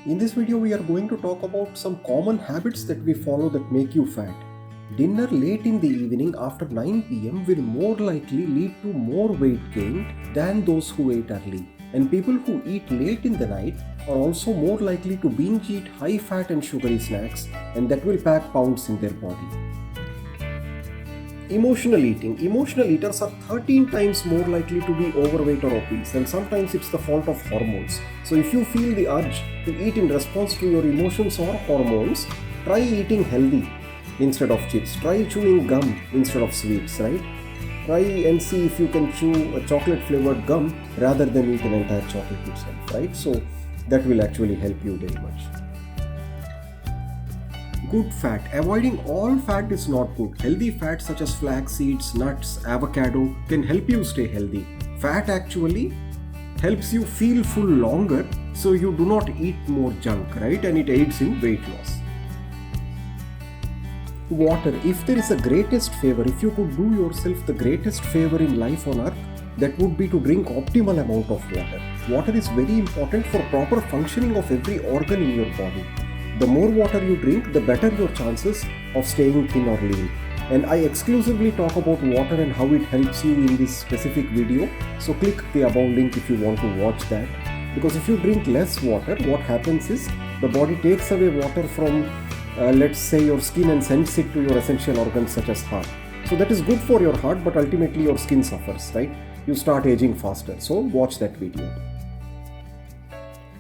In this video, we are going to talk about some common habits that we follow that make you fat. Dinner late in the evening after 9 p.m. will more likely lead to more weight gain than those who ate early. And people who eat late in the night are also more likely to binge eat high fat and sugary snacks, and that will pack pounds in their body. Emotional eating. Emotional eaters are 13 times more likely to be overweight or obese, and sometimes it's the fault of hormones. So if you feel the urge to eat in response to your emotions or hormones, try eating healthy instead of chips. Try chewing gum instead of sweets, right? Try and see if you can chew a chocolate flavored gum rather than eat an entire chocolate itself, right? So that will actually help you very much. Good fat. Avoiding all fat is not good. Healthy fats such as flax seeds, nuts, avocado can help you stay healthy. Fat actually helps you feel full longer, so you do not eat more junk, right? And it aids in weight loss. Water. If there is a greatest favor, if you could do yourself the greatest favor in life on earth, that would be to drink optimal amount of water. Water is very important for proper functioning of every organ in your body. The more water you drink, the better your chances of staying thin or lean. And I exclusively talk about water and how it helps you in this specific video. So click the above link if you want to watch that. Because if you drink less water, what happens is the body takes away water from let's say your skin and sends it to your essential organs such as heart. So that is good for your heart, but ultimately your skin suffers, right? You start aging faster. So watch that video.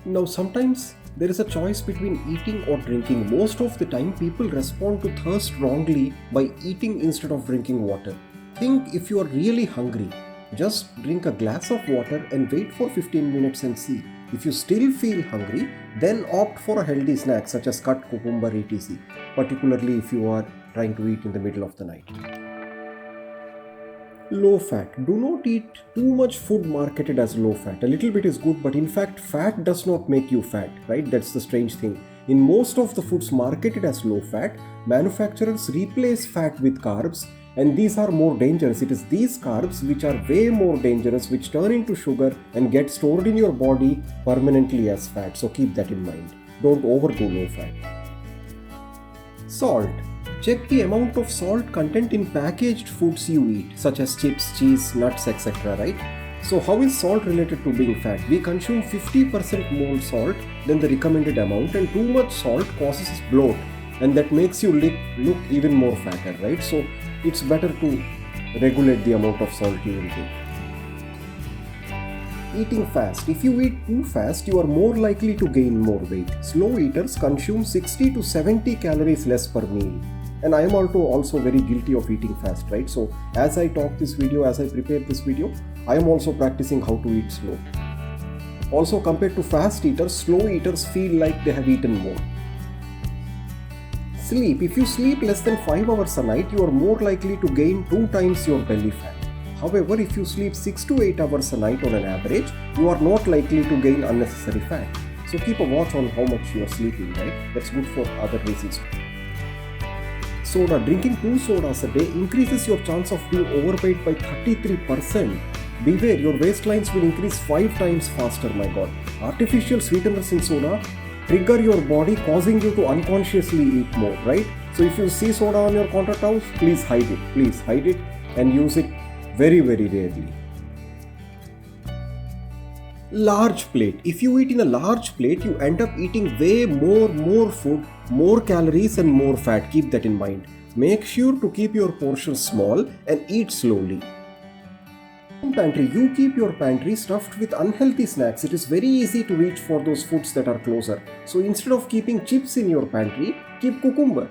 Now sometimes there is a choice between eating or drinking. Most of the time people respond to thirst wrongly by eating instead of drinking water. Think if you are really hungry, just drink a glass of water and wait for 15 minutes and see. If you still feel hungry, then opt for a healthy snack such as cut cucumber etc. Particularly if you are trying to eat in the middle of the night. Low fat. Do not eat too much food marketed as low fat. A little bit is good, but in fact fat does not make you fat, right? That's the strange thing. In most of the foods marketed as low fat, manufacturers replace fat with carbs, and these are more dangerous. It is these carbs which are way more dangerous, which turn into sugar and get stored in your body permanently as fat. So keep that in mind. Don't overdo low fat. Salt. Check the amount of salt content in packaged foods you eat, such as chips, cheese, nuts, etc. Right? So how is salt related to being fat? We consume 50% more salt than the recommended amount, and too much salt causes bloat, and that makes you look even more fatter, right? So it's better to regulate the amount of salt you intake. Eating fast. If you eat too fast, you are more likely to gain more weight. Slow eaters consume 60 to 70 calories less per meal. And I am also very guilty of eating fast, right? So as I talk this video, as I prepare this video, I am also practicing how to eat slow. Also, compared to fast eaters, slow eaters feel like they have eaten more. Sleep. If you sleep less than 5 hours a night, you are more likely to gain 2 times your belly fat. However, if you sleep 6 to 8 hours a night on an average, you are not likely to gain unnecessary fat. So keep a watch on how much you are sleeping, right? That's good for other reasons. Soda. Drinking 2 sodas a day increases your chance of being overweight by 33%. Beware, your waistlines will increase 5 times faster, my god. Artificial sweeteners in soda trigger your body, causing you to unconsciously eat more, right? So if you see soda on your countertops, please hide it. Please hide it and use it very, very rarely. Large plate. If you eat in a large plate, you end up eating way more food, more calories and more fat. Keep that in mind. Make sure to keep your portions small and eat slowly. Pantry. You keep your pantry stuffed with unhealthy snacks. It is very easy to reach for those foods that are closer. So instead of keeping chips in your pantry, keep cucumber.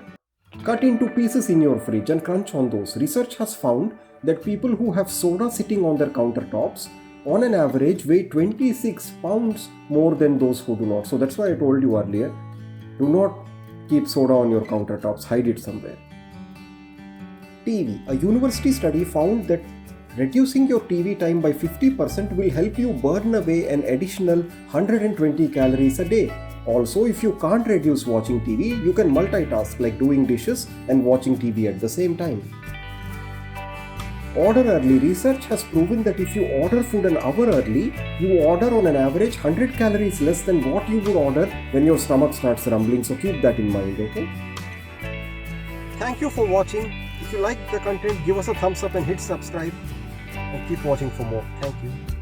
Cut into pieces in your fridge and crunch on those. Research has found that people who have soda sitting on their countertops on an average weigh 26 pounds more than those who do not. So that's why I told you earlier, do not keep soda on your countertops, hide it somewhere. TV. A university study found that reducing your TV time by 50% will help you burn away an additional 120 calories a day. Also, if you can't reduce watching TV, you can multitask like doing dishes and watching TV at the same time. Order early. Research has proven that if you order food an hour early, you order on an average 100 calories less than what you would order when your stomach starts rumbling. So keep that in mind, okay? Thank you for watching. If you like the content, give us a thumbs up and hit subscribe. And keep watching for more. Thank you.